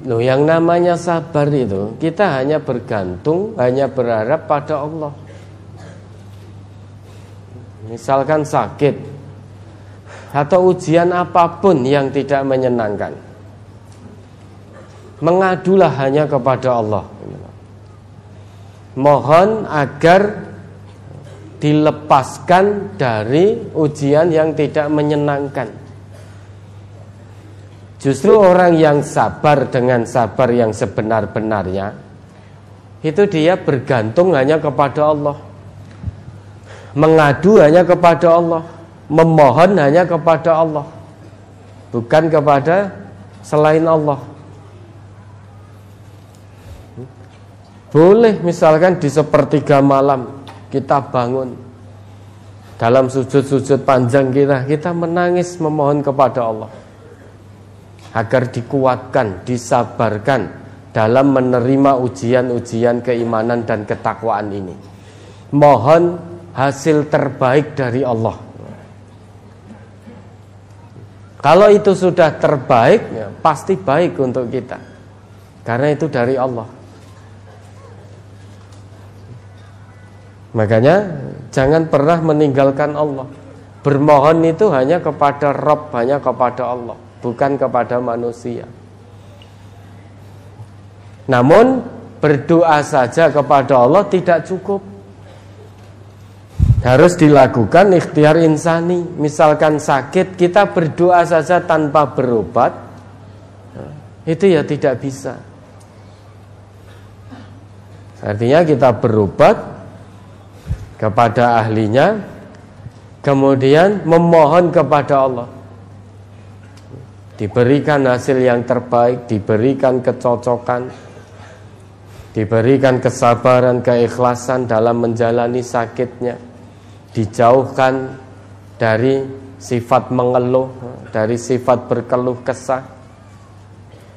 Loh, yang namanya sabar itu kita hanya bergantung, hanya berharap pada Allah. Misalkan sakit atau ujian apapun yang tidak menyenangkan, mengadulah hanya kepada Allah. Mohon agar dilepaskan dari ujian yang tidak menyenangkan. Justru orang yang sabar dengan sabar yang sebenar-benarnya, itu dia bergantung hanya kepada Allah, mengadu hanya kepada Allah, memohon hanya kepada Allah, bukan kepada selain Allah. Boleh misalkan di sepertiga malam kita bangun, dalam sujud-sujud panjang kita menangis memohon kepada Allah agar dikuatkan, disabarkan dalam menerima ujian-ujian keimanan dan ketakwaan ini. Mohon hasil terbaik dari Allah. Kalau itu sudah terbaik, ya, pasti baik untuk kita, karena itu dari Allah. Makanya jangan pernah meninggalkan Allah. Bermohon itu hanya kepada Rabb, hanya kepada Allah, bukan kepada manusia. Namun berdoa saja kepada Allah tidak cukup. Harus dilakukan ikhtiar insani. Misalkan sakit, kita berdoa saja tanpa berobat, itu ya tidak bisa. Artinya kita berobat kepada ahlinya, kemudian memohon kepada Allah, diberikan hasil yang terbaik, diberikan kecocokan, diberikan kesabaran, keikhlasan dalam menjalani sakitnya, dijauhkan dari sifat mengeluh, dari sifat berkeluh kesah,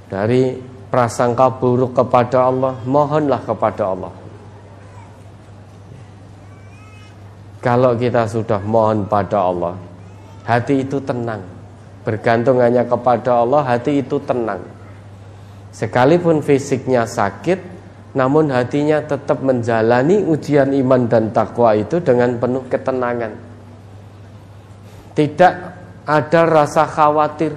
dari prasangka buruk kepada Allah. Mohonlah kepada Allah. Kalau kita sudah mohon pada Allah, hati itu tenang. Bergantung hanya kepada Allah, hati itu tenang. Sekalipun fisiknya sakit, namun hatinya tetap menjalani ujian iman dan takwa itu dengan penuh ketenangan. Tidak ada rasa khawatir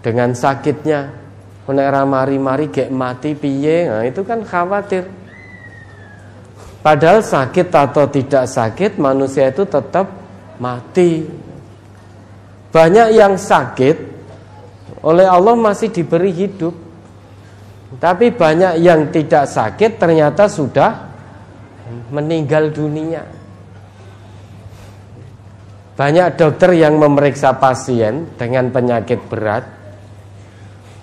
dengan sakitnya. Nek mari-mari gek mati piye, nah itu kan khawatir. Padahal sakit atau tidak sakit, manusia itu tetap mati. Banyak yang sakit oleh Allah masih diberi hidup, tapi banyak yang tidak sakit ternyata sudah meninggal dunia. Banyak dokter yang memeriksa pasien dengan penyakit berat,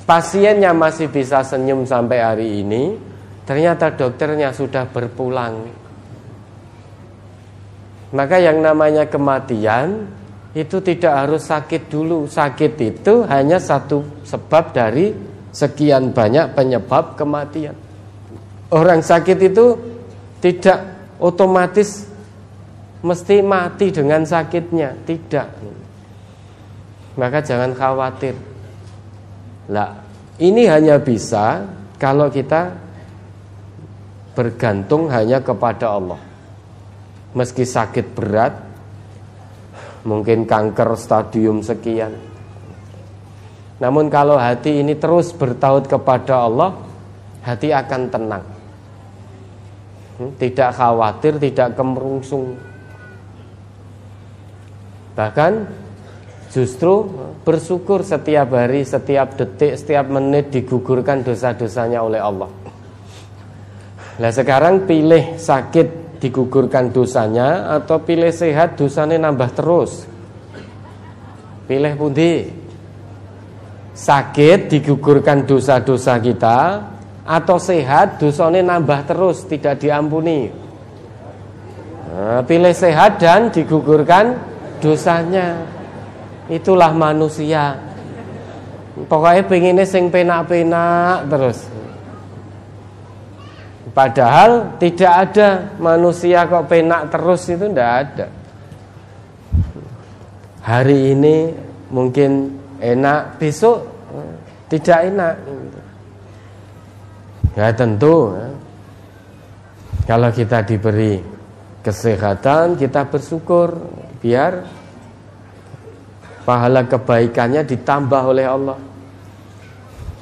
pasiennya masih bisa senyum sampai hari ini, ternyata dokternya sudah berpulang. Maka yang namanya kematian itu tidak harus sakit dulu. Sakit itu hanya satu sebab dari sekian banyak penyebab kematian. Orang sakit itu tidak otomatis mesti mati dengan sakitnya, tidak. Maka jangan khawatir. Lah, ini hanya bisa kalau kita bergantung hanya kepada Allah. Meski sakit berat, mungkin kanker stadium sekian, namun kalau hati ini terus bertaut kepada Allah, hati akan tenang, tidak khawatir, tidak kemerungsung. Bahkan justru bersyukur setiap hari, setiap detik, setiap menit digugurkan dosa-dosanya oleh Allah. Nah sekarang pilih sakit digugurkan dosanya atau pilih sehat dosanya nambah terus? Pilih pundi? Sakit digugurkan dosa-dosa kita atau sehat dosanya nambah terus tidak diampuni? Nah, pilih sehat dan digugurkan dosanya. Itulah manusia. Pokoknya pengennya sing penak-penak terus. Padahal tidak ada manusia kok penak terus, itu tidak ada. Hari ini mungkin enak, besok tidak enak. Ya tentu ya. Kalau kita diberi kesehatan, kita bersyukur biar pahala kebaikannya ditambah oleh Allah.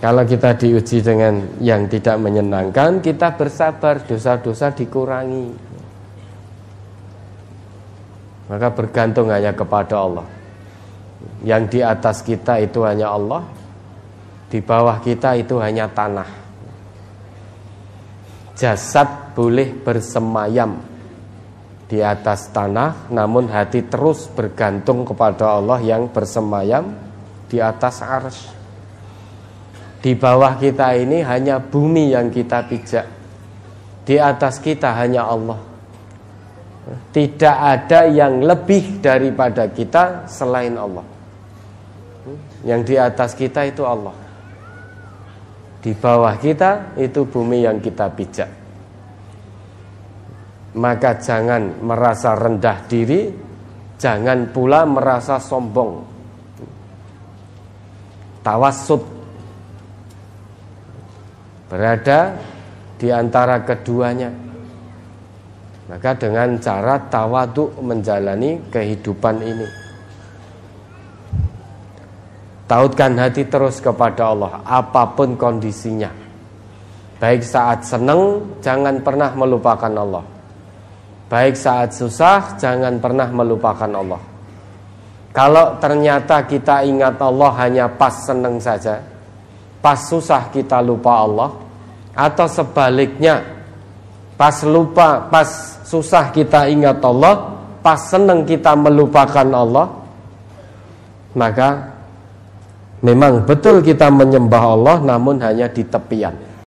Kalau kita diuji dengan yang tidak menyenangkan, kita bersabar, dosa-dosa dikurangi. Maka bergantung hanya kepada Allah. Yang di atas kita itu hanya Allah, di bawah kita itu hanya tanah. Jasad boleh bersemayam di atas tanah, namun hati terus bergantung kepada Allah yang bersemayam di atas arsy. Di bawah kita ini hanya bumi yang kita pijak, di atas kita hanya Allah. Tidak ada yang lebih daripada kita selain Allah. Yang di atas kita itu Allah, di bawah kita itu bumi yang kita pijak. Maka jangan merasa rendah diri, jangan pula merasa sombong. Tawassut, berada di antara keduanya. Maka dengan cara tawadhu menjalani kehidupan ini. Tautkan hati terus kepada Allah apapun kondisinya. Baik saat senang, jangan pernah melupakan Allah. Baik saat susah, jangan pernah melupakan Allah. Kalau ternyata kita ingat Allah hanya pas senang saja, pas susah kita lupa Allah, atau sebaliknya, pas susah kita ingat Allah, pas senang kita melupakan Allah, maka memang betul kita menyembah Allah, namun hanya di tepian.